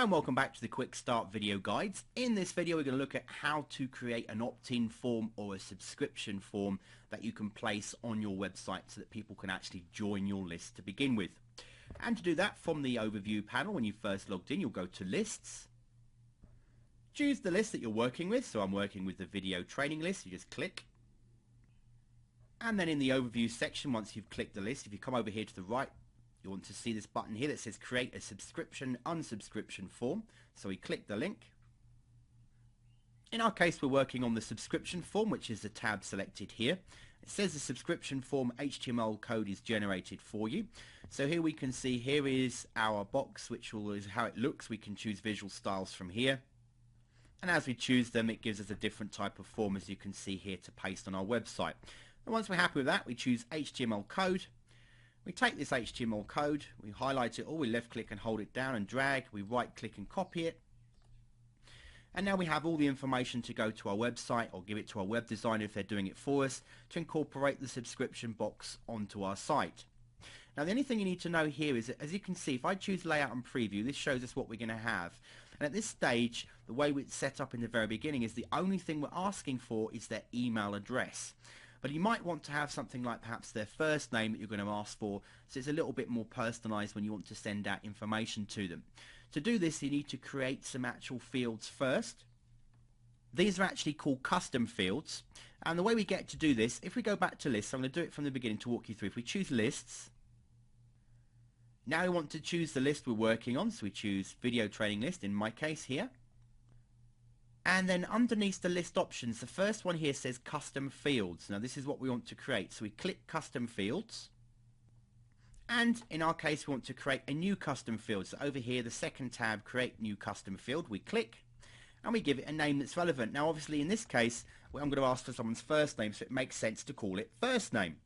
Hi and welcome back to the Quick Start video guides. In this video we're going to look at how to create an opt-in form or a subscription form that you can place on your website so that people can actually join your list to begin with. And to do that, from the overview panel, when you first logged in, you'll go to lists. Choose the list that you're working with. So I'm working with the video training list. You just click. And then in the overview section, once you've clicked the list, if you come over here to the right, you want to see this button here that says create a subscription unsubscription form. So we click the link. In our case, we're working on the subscription form, which is the tab selected here. It says the subscription form HTML code is generated for you. So here we can see here is our box, which is how it looks. We can choose visual styles from here. And as we choose them, it gives us a different type of form, as you can see here, to paste on our website. And once we're happy with that, we choose HTML code. We take this HTML code, we highlight it all, we left click and hold it down and drag, we right click and copy it. And now we have all the information to go to our website or give it to our web designer if they're doing it for us to incorporate the subscription box onto our site. Now the only thing you need to know here is that, as you can see, if I choose layout and preview, this shows us what we're going to have. And at this stage, the way it's set up in the very beginning is the only thing we're asking for is their email address. But you might want to have something like perhaps their first name that you're going to ask for, so it's a little bit more personalized when you want to send out information to them. To do this, you need to create some actual fields first. These are actually called custom fields, and the way we get to do this, if we go back to lists, I'm going to do it from the beginning to walk you through. If we choose lists, now we want to choose the list we're working on, so we choose video training list in my case here. And then underneath the list options, the first one here says custom fields. Now this is what we want to create. So we click custom fields. And in our case, we want to create a new custom field. So over here, the second tab, create new custom field, we click and we give it a name that's relevant. Now obviously in this case, I'm going to ask for someone's first name, so it makes sense to call it first name.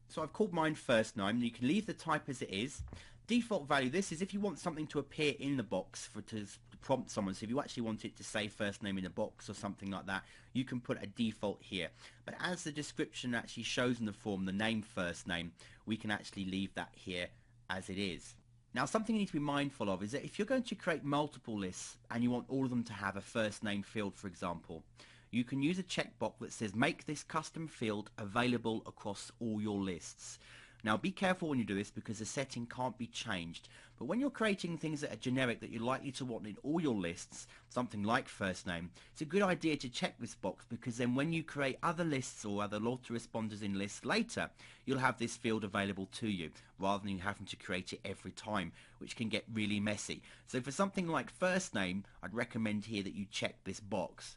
So I've called mine first name. You can leave the type as it is. Default value, this is if you want something to appear in the box to prompt someone. So if you actually want it to say first name in the box or something like that, you can put a default here. But as the description actually shows in the form, the name first name, we can actually leave that here as it is. Now something you need to be mindful of is that if you're going to create multiple lists and you want all of them to have a first name field, for example, you can use a checkbox that says make this custom field available across all your lists. Now be careful when you do this because the setting can't be changed. But when you're creating things that are generic that you're likely to want in all your lists, something like first name, it's a good idea to check this box, because then when you create other lists or other autoresponders in lists later, you'll have this field available to you rather than you having to create it every time, which can get really messy. So for something like first name, I'd recommend here that you check this box.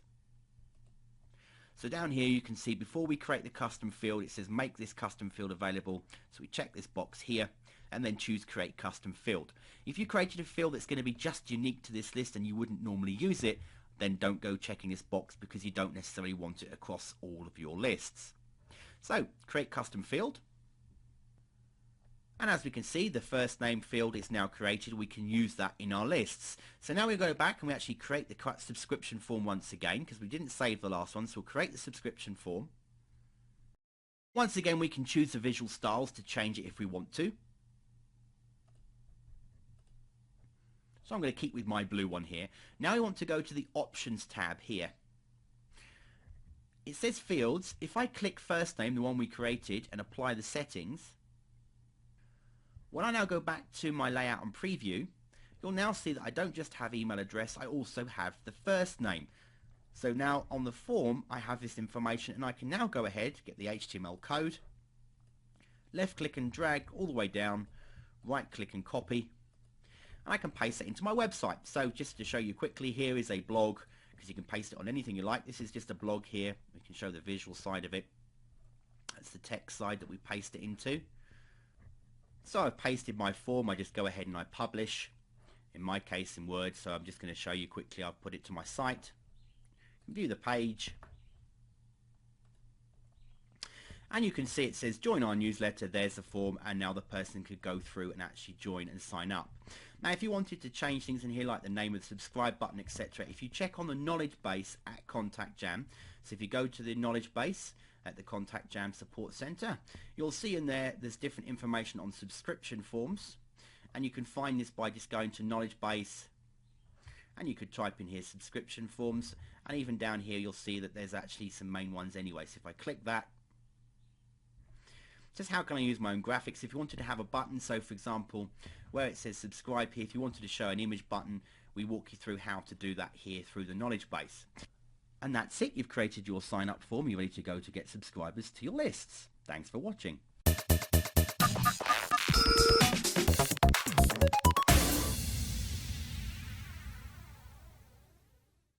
So down here you can see before we create the custom field, it says make this custom field available. So we check this box here and then choose create custom field. If you created a field that's going to be just unique to this list and you wouldn't normally use it, then don't go checking this box because you don't necessarily want it across all of your lists. So create custom field. And as we can see, the first name field is now created. We can use that in our lists. So now we go back and we actually create the subscription form once again, because we didn't save the last one. So we'll create the subscription form. Once again, we can choose the visual styles to change it if we want to. So I'm going to keep with my blue one here. Now we want to go to the options tab here. It says fields. If I click first name, the one we created, and apply the settings, when I now go back to my layout and preview, you'll now see that I don't just have email address, I also have the first name. So now on the form, I have this information, and I can now go ahead, get the HTML code, left click and drag all the way down, right click and copy, and I can paste it into my website. So just to show you quickly, here is a blog, because you can paste it on anything you like. This is just a blog here. We can show the visual side of it. That's the text side that we paste it into. So I've pasted my form, I just go ahead and I publish, in my case in Word, so I'm just going to show you quickly. I'll put it to my site, view the page, And you can see it says join our newsletter. There's the form, and now the person could go through and actually join and sign up. Now if you wanted to change things in here like the name of the subscribe button, etc., if you check on the knowledge base at Contact Jam, so if you go to the knowledge base at the Contact Jam Support Center, you'll see in there's different information on subscription forms, and you can find this by just going to knowledge base, and you could type in here subscription forms, and even down here you'll see that there's actually some main ones anyway. So if I click that, just how can I use my own graphics? If you wanted to have a button, so for example where it says subscribe here, if you wanted to show an image button, we walk you through how to do that here through the knowledge base. And that's it. You've created your sign up form. You're ready to go to get subscribers to your lists. Thanks for watching.